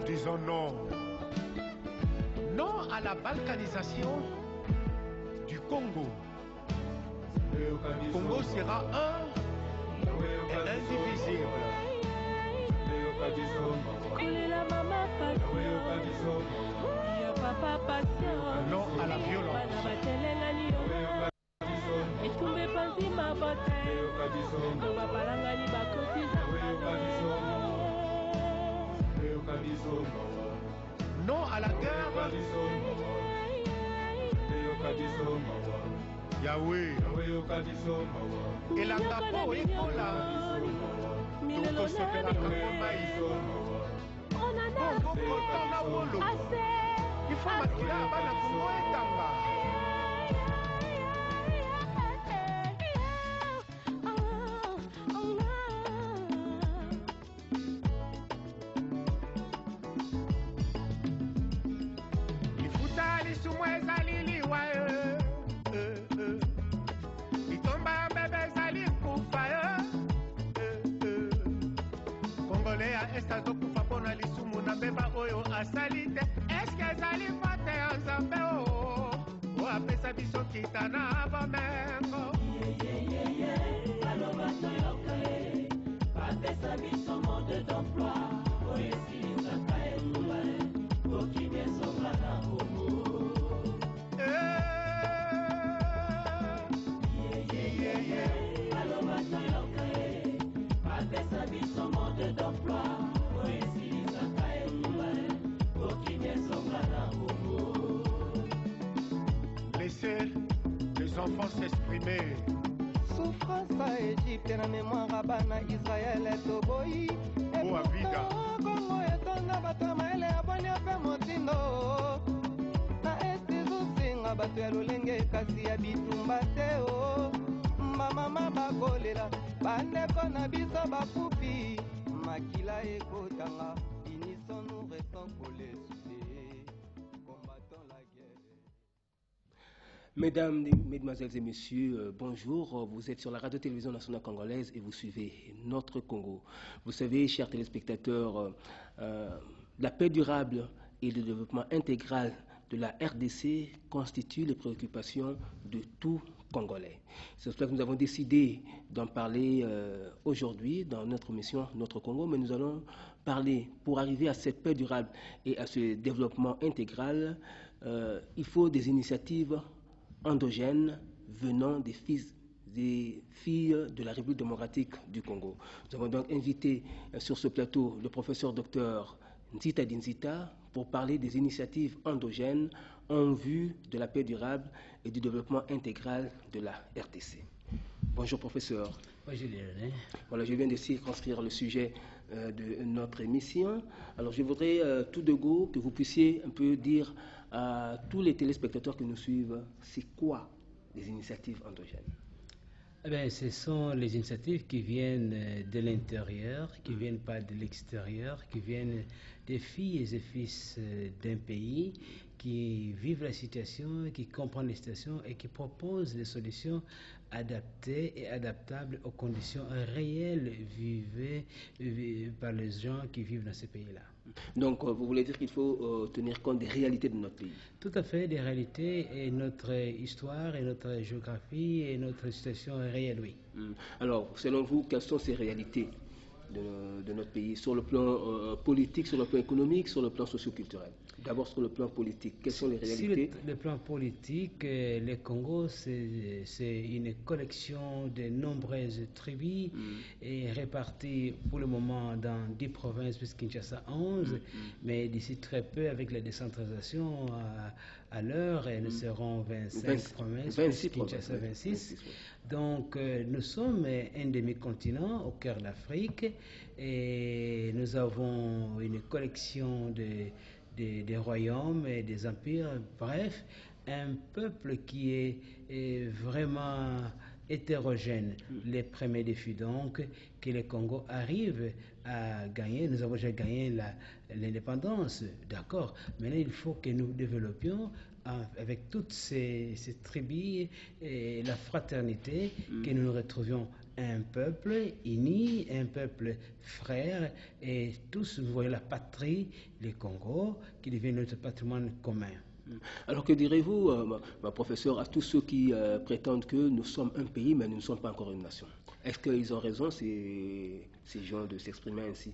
disons non. Non à la balkanisation du Congo. Le Congo sera un et indivisible. Non à la violence. Non à la guerre. Yahweh. Et la capo est là. Donc on se fait la capo. Il faut maquiller à la Congo et Tamba. Esta zokufa pona lisumu na beba oyo asalite. Eske ezali fate ya nzambe o apesa biso kita na bamengo. Aloba toyoka apesa biso mode d'emploi oyo esilisaka etumba okimi esonga na Congo. Aloba toyoka apesa biso mode d'emploi. Laissez les enfants s'exprimer. Souffrance à Égypte na mémoire à bana Israël et Toboyi. Oh Avida. Congo etonda bato maele aboni ape motindo. Na esti zusinga bato ya lolenge kasi ya bitumba te o. Mama bakolela bandeko na biso bakufi. Makila ekotanga inison nous restons collés. Mesdames, Mesdemoiselles et Messieurs, bonjour. Vous êtes sur la radio-télévision nationale congolaise et vous suivez Notre Congo. Vous savez, chers téléspectateurs, la paix durable et le développement intégral de la RDC constituent les préoccupations de tout Congolais. C'est pour ça que nous avons décidé d'en parler aujourd'hui dans notre émission Notre Congo, mais nous allons parler, pour arriver à cette paix durable et à ce développement intégral, il faut des initiatives endogènes venant des filles de la République démocratique du Congo. Nous avons donc invité sur ce plateau le professeur Dr Nzita Dinzita pour parler des initiatives endogènes en vue de la paix durable et du développement intégral de la RDC. Bonjour professeur. Bonjour Léoné. Voilà, je viens de circonscrire le sujet de notre émission. Alors je voudrais tout de go que vous puissiez un peu dire à tous les téléspectateurs qui nous suivent, c'est quoi les initiatives endogènes? Eh bien, ce sont les initiatives qui viennent de l'intérieur, qui ne viennent pas de l'extérieur, qui viennent des filles et fils d'un pays qui vivent la situation, qui comprennent les situations et qui proposent des solutions adaptées et adaptables aux conditions réelles vivées par les gens qui vivent dans ces pays-là. Donc, vous voulez dire qu'il faut tenir compte des réalités de notre pays? Tout à fait, des réalités et notre histoire et notre géographie et notre situation réelle, oui. Alors, selon vous, quelles sont ces réalités de notre pays, sur le plan politique, sur le plan économique, sur le plan socio-culturel? D'abord sur le plan politique, quelles sont les réalités? Sur le plan politique, le Congo, c'est une collection de nombreuses tribus et réparties pour le moment dans 10 provinces, puisque Kinshasa 11, mais d'ici très peu, avec la décentralisation à l'heure, nous serons 25 provinces, 26 Kinshasa 26. 26, oui. Donc nous sommes un demi-continent au cœur de l'Afrique et nous avons une collection des royaumes et des empires, bref, un peuple qui est vraiment hétérogène. Les premiers défis donc que le Congo arrive à gagner, nous avons déjà gagné l'indépendance, d'accord, maintenant il faut que nous développions avec toutes ces tribus et la fraternité, que nous nous retrouvions un peuple uni, un peuple frère, et tous, vous voyez la patrie, le Congo, qui devient notre patrimoine commun. Alors que direz-vous, ma professeur, à tous ceux qui prétendent que nous sommes un pays, mais nous ne sommes pas encore une nation? Est-ce qu'ils ont raison, ces gens, de s'exprimer ainsi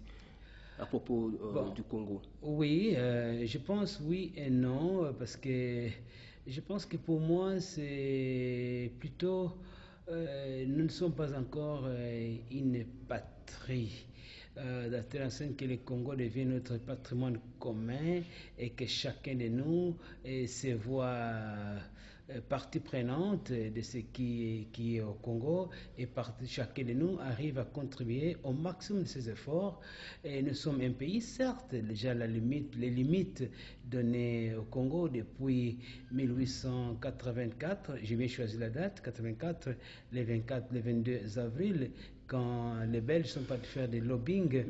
à propos du Congo? Oui, je pense oui et non, parce que je pense que pour moi, c'est plutôt, nous ne sommes pas encore une patrie. De telle enseigne que le Congo devient notre patrimoine commun et que chacun de nous se voit partie prenante de ce qui est au Congo, et chacun de nous arrive à contribuer au maximum de ses efforts. Et nous sommes un pays, certes, déjà les limites données au Congo depuis 1884, j'ai bien choisi la date, 84, le 22 avril, quand les Belges sont partis faire des lobbying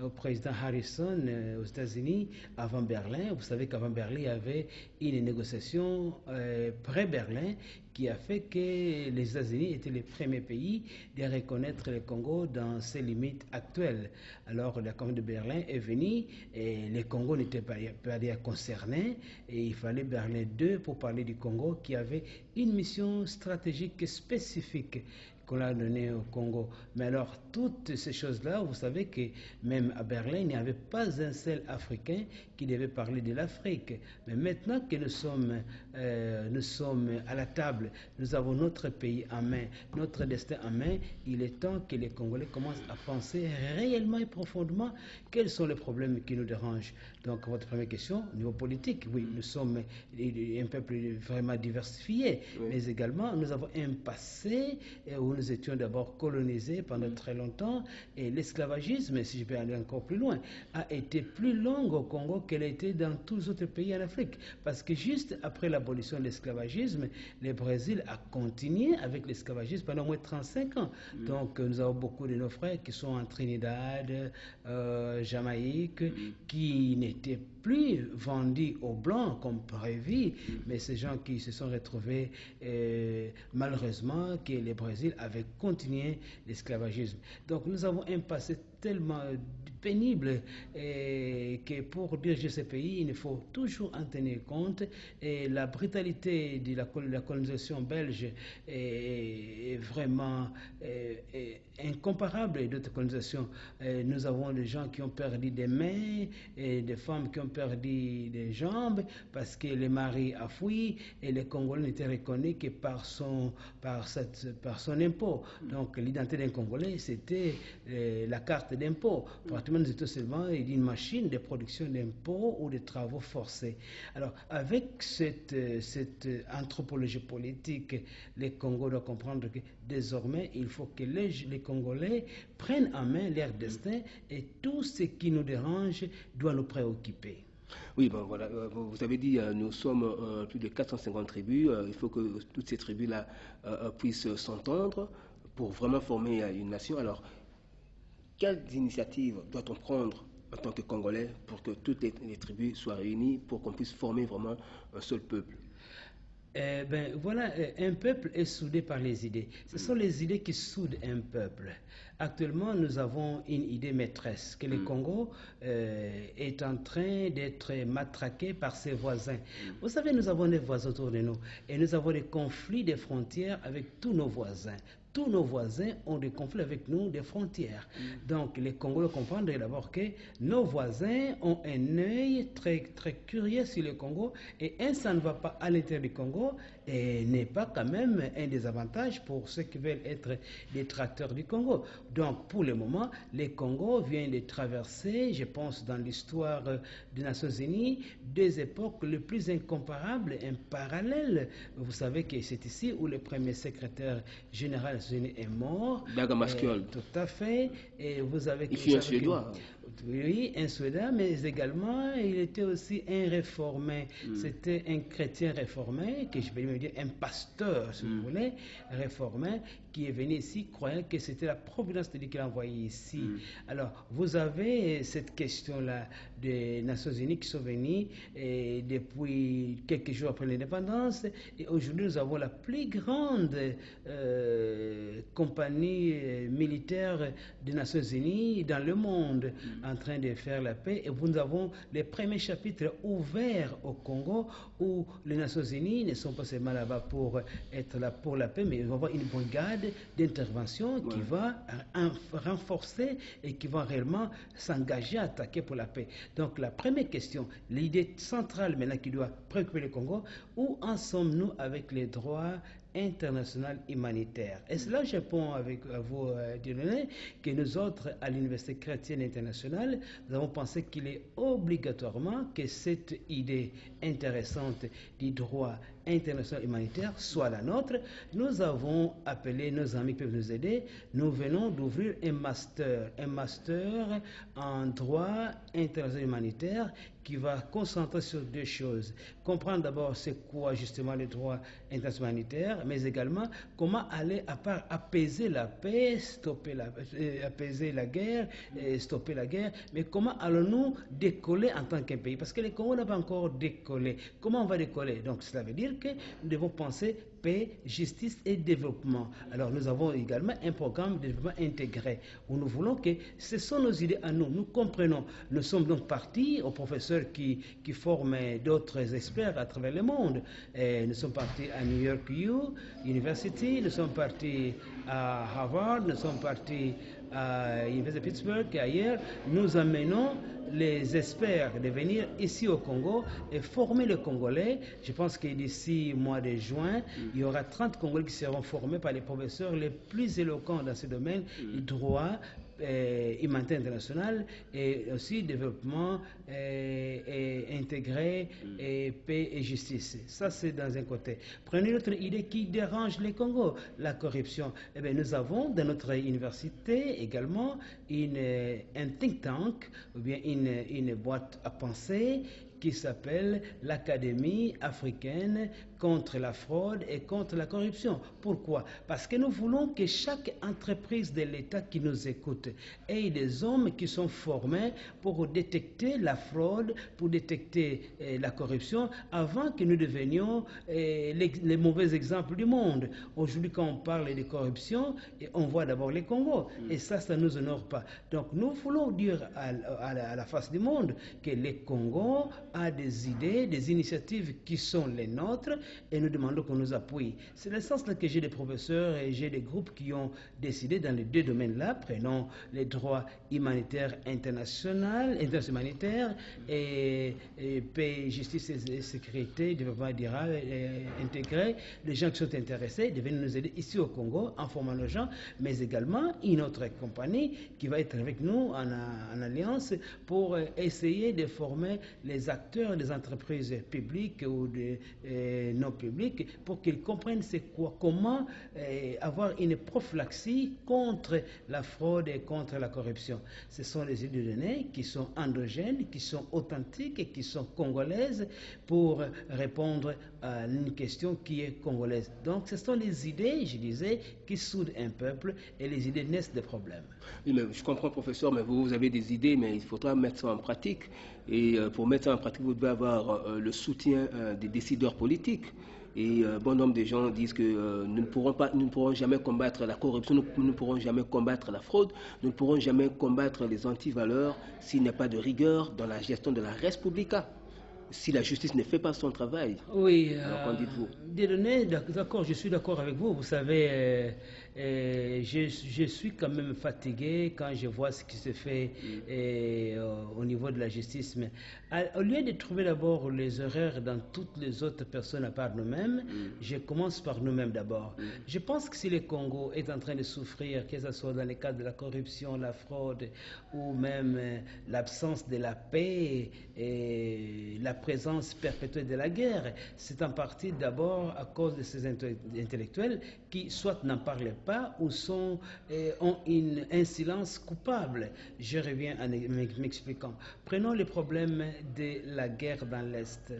au président Harrison aux États-Unis, avant Berlin. Vous savez qu'avant Berlin, il y avait une négociation pré-Berlin qui a fait que les États-Unis étaient les premiers pays à reconnaître le Congo dans ses limites actuelles. Alors, la Convention de Berlin est venue et le Congo n'était pas concerné, et il fallait Berlin II pour parler du Congo, qui avait une mission stratégique spécifique qu'on a donné au Congo. Mais alors, toutes ces choses-là, vous savez que même à Berlin, il n'y avait pas un seul Africain qui devait parler de l'Afrique. Mais maintenant que nous sommes à la table, nous avons notre pays en main, notre destin en main, il est temps que les Congolais commencent à penser réellement et profondément quels sont les problèmes qui nous dérangent. Donc, votre première question, au niveau politique, oui, nous sommes un peuple vraiment diversifié, oui, mais également, nous avons un passé où nous étions d'abord colonisés pendant très longtemps, et l'esclavagisme, si je peux aller encore plus loin, a été plus long au Congo qu'elle a été dans tous les autres pays en Afrique. Parce que juste après l'abolition de l'esclavagisme, le Brésil a continué avec l'esclavagisme pendant au moins 35 ans. Donc nous avons beaucoup de nos frères qui sont en Trinidad, Jamaïque, qui n'étaient plus vendus aux Blancs comme prévu, mais ces gens qui se sont retrouvés malheureusement que le Brésil avait continué l'esclavagisme. Donc nous avons un passé tellement pénible que pour diriger ce pays, il faut toujours en tenir compte. Et la brutalité de la colonisation belge est vraiment incomparable à d'autres colonisations. Nous avons des gens qui ont perdu des mains, et des femmes qui ont perdu des jambes parce que le mari a fui, et les Congolais n'étaient reconnus que par son impôt. Donc l'identité d'un Congolais, c'était la carte d'impôt. Pratiquement, nous étions seulement une machine de production d'impôts ou de travaux forcés. Alors, avec cette anthropologie politique, les Congolais doivent comprendre que désormais, il faut que les Congolais prennent en main leur destin, et tout ce qui nous dérange doit nous préoccuper. Oui, bon, voilà, vous avez dit, nous sommes plus de 450 tribus, il faut que toutes ces tribus-là puissent s'entendre pour vraiment former une nation. Alors, quelles initiatives doit-on prendre en tant que Congolais pour que toutes les tribus soient réunies, pour qu'on puisse former vraiment un seul peuple? Voilà, un peuple est soudé par les idées. Ce sont les idées qui soudent un peuple. Actuellement, nous avons une idée maîtresse, que le Congo est en train d'être matraqué par ses voisins. Vous savez, nous avons des voisins autour de nous, et nous avons des conflits de frontières avec tous nos voisins. Tous nos voisins ont des conflits avec nous, des frontières. Donc, les Congolais comprennent d'abord que nos voisins ont un œil très, très curieux sur le Congo, et ça ne va pas à l'intérieur du Congo, et n'est pas quand même un des avantages pour ceux qui veulent être des tracteurs du Congo. Donc, pour le moment, le Congo vient de traverser, je pense, dans l'histoire des Nations Unies, deux époques les plus incomparables, un parallèle. Vous savez que c'est ici où le premier secrétaire général est mort. Tout à fait. Et vous avez... Il fut un Suédois. Oui, un Suédois, mais également, il était aussi un réformé. C'était un chrétien réformé, que je vais même dire un pasteur, si vous voulez, réformé, qui est venu ici croyant que c'était la providence de Dieu qui l'a envoyé ici. Alors, vous avez cette question-là des Nations Unies qui sont venus depuis quelques jours après l'indépendance. Et aujourd'hui, nous avons la plus grande compagnie militaire des Nations Unies dans le monde en train de faire la paix. Et nous avons les premiers chapitres ouverts au Congo où les Nations Unies ne sont pas seulement là-bas pour être là pour la paix, mais il va y avoir une brigade d'intervention qui va renforcer et qui va réellement s'engager à attaquer pour la paix. Donc la première question, l'idée centrale maintenant qui doit préoccuper le Congo, où en sommes-nous avec les droits international humanitaire? Et cela, je réponds à vous, Dieudonné, que nous autres, à l'Université chrétienne internationale, nous avons pensé qu'il est obligatoirement que cette idée intéressante du droit international humanitaire soit la nôtre. Nous avons appelé nos amis qui peuvent nous aider. Nous venons d'ouvrir un master en droit international humanitaire qui va concentrer sur deux choses. Comprendre d'abord c'est quoi justement le droit international humanitaire, mais également comment aller à part apaiser la paix, apaiser la guerre, stopper la guerre, mais comment allons-nous décoller en tant qu'un pays? Parce que le Congo n'a pas encore décollé. Comment on va décoller? Donc cela veut dire que nous devons penser paix, justice et développement. Alors nous avons également un programme de développement intégré où nous voulons que ce sont nos idées à nous, nous comprenons. Nous sommes donc partis aux professeurs qui forment d'autres experts à travers le monde. Et nous sommes partis à New York University, nous sommes partis à Harvard, nous sommes partis à l'Université de Pittsburgh et ailleurs. Nous amenons les experts de venir ici au Congo et former les Congolais. Je pense que d'ici mois de juin, il y aura 30 Congolais qui seront formés par les professeurs les plus éloquents dans ce domaine du droit humanitaire international et aussi développement intégré et paix et justice. Ça, c'est dans un côté. Prenez une autre idée qui dérange les Congo, la corruption. Eh bien, nous avons dans notre université également un think tank ou bien une boîte à penser qui s'appelle l'Académie africaine contre la fraude et contre la corruption. Pourquoi? Parce que nous voulons que chaque entreprise de l'État qui nous écoute ait des hommes qui sont formés pour détecter la fraude, pour détecter la corruption, avant que nous devenions les mauvais exemples du monde. Aujourd'hui, quand on parle de corruption, on voit d'abord les Congo, et ça ne nous honore pas. Donc nous voulons dire à la face du monde que le Congo a des idées, des initiatives qui sont les nôtres, et nous demandons qu'on nous appuie. C'est le sens là que j'ai des professeurs et j'ai des groupes qui ont décidé dans les deux domaines-là. Prenons les droits humanitaires internationaux, humanitaires et paix, justice et sécurité, développement durable et intégré. Les gens qui sont intéressés deviennent nous aider ici au Congo en formant nos gens, mais également une autre compagnie qui va être avec nous en alliance pour essayer de former les acteurs des entreprises publiques ou non publiques pour qu'ils comprennent c'est quoi, comment avoir une prophylaxie contre la fraude et contre la corruption. Ce sont des idées données qui sont endogènes, qui sont authentiques et qui sont congolaises pour répondre à une question qui est congolaise. Donc ce sont les idées, je disais, qui soudent un peuple et les idées naissent des problèmes. Oui, mais je comprends, professeur, mais vous avez des idées, mais il faudra mettre ça en pratique. Et pour mettre ça en pratique, vous devez avoir le soutien des décideurs politiques. Et bon nombre de gens disent que nous ne pourrons jamais combattre la corruption, nous ne pourrons jamais combattre la fraude, nous ne pourrons jamais combattre les antivaleurs s'il n'y a pas de rigueur dans la gestion de la res publica. Si la justice ne fait pas son travail. Oui, alors qu'en dites-vous? Dieudonné, d'accord, je suis d'accord avec vous. Vous savez, je suis quand même fatigué quand je vois ce qui se fait au niveau de la justice. Mais au lieu de trouver d'abord les erreurs dans toutes les autres personnes à part nous-mêmes, je commence par nous-mêmes d'abord. Je pense que si le Congo est en train de souffrir, que ce soit dans le cadre de la corruption, la fraude ou même l'absence de la paix et la présence perpétuelle de la guerre. C'est en partie d'abord à cause de ces intellectuels qui soit n'en parlent pas ou ont un silence coupable. Je reviens en m'expliquant. Prenons le problème de la guerre dans l'Est.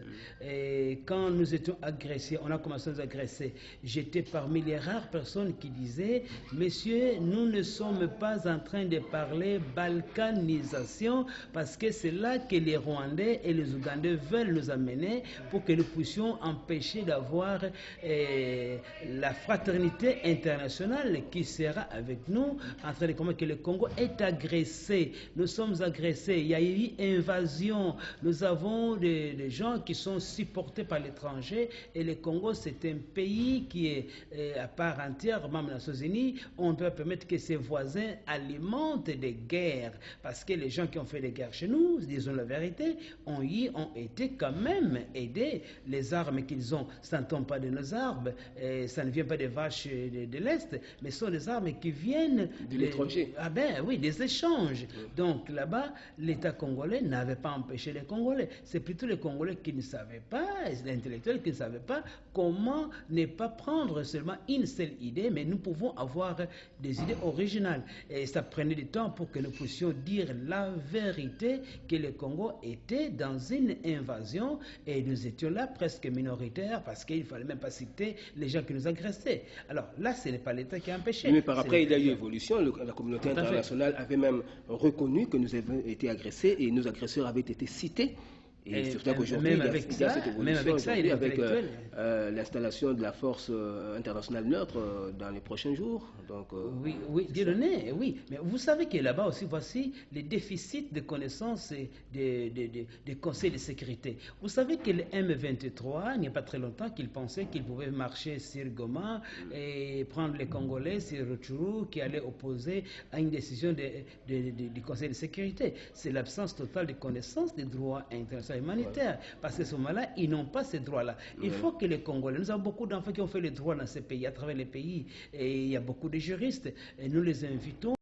Quand nous étions agressés, on a commencé à nous agresser. J'étais parmi les rares personnes qui disaient, messieurs, nous ne sommes pas en train de parler balkanisation parce que c'est là que les Rwandais et les Ougandais veulent nous amener pour que nous puissions empêcher d'avoir la fraternité internationale qui sera avec nous en train de comprendre que le Congo est agressé. Nous sommes agressés. Il y a eu invasion. Nous avons des gens qui sont supportés par l'étranger et le Congo, c'est un pays qui est à part entière, membre des Nations Unies. On ne peut pas permettre que ses voisins alimentent des guerres parce que les gens qui ont fait des guerres chez nous, disons la vérité, ont été quand même aidés. Les armes qu'ils ont, ça ne tombe pas de nos arbres, ça ne vient pas des vaches de l'Est, mais ce sont des armes qui viennent de l'étranger. Ah ben oui, des échanges. Donc là-bas, l'État congolais n'avait pas empêché les Congolais. C'est plutôt les Congolais qui ne savaient pas, les intellectuels qui ne savaient pas comment ne pas prendre seulement une seule idée, mais nous pouvons avoir des idées originales. Et ça prenait du temps pour que nous puissions dire la vérité que le Congo était dans une invasion et nous étions là presque minoritaires parce qu'il ne fallait même pas citer les gens qui nous agressaient. Alors là, ce n'est pas l'État qui a empêché. Mais par après, il y a eu évolution. La communauté internationale avait même reconnu que nous avions été agressés et nos agresseurs avaient été cités. Et c'est pour ça qu'aujourd'hui, il y a cette évolution avec l'installation de la force internationale neutre dans les prochains jours. Donc, oui, Dieudonné, oui. Mais vous savez que là-bas aussi, voici les déficits de connaissances des conseils de sécurité. Vous savez que le M23, il n'y a pas très longtemps, qu'il pensait qu'il pouvait marcher sur Goma et prendre les Congolais sur Rutshuru, qui allait opposer à une décision du conseil de sécurité. C'est l'absence totale de connaissances des droits internationaux humanitaire, parce qu'à ce moment-là, ils n'ont pas ces droits-là. Il faut que les Congolais, nous avons beaucoup d'enfants qui ont fait les droits dans ces pays, à travers les pays, et il y a beaucoup de juristes, et nous les invitons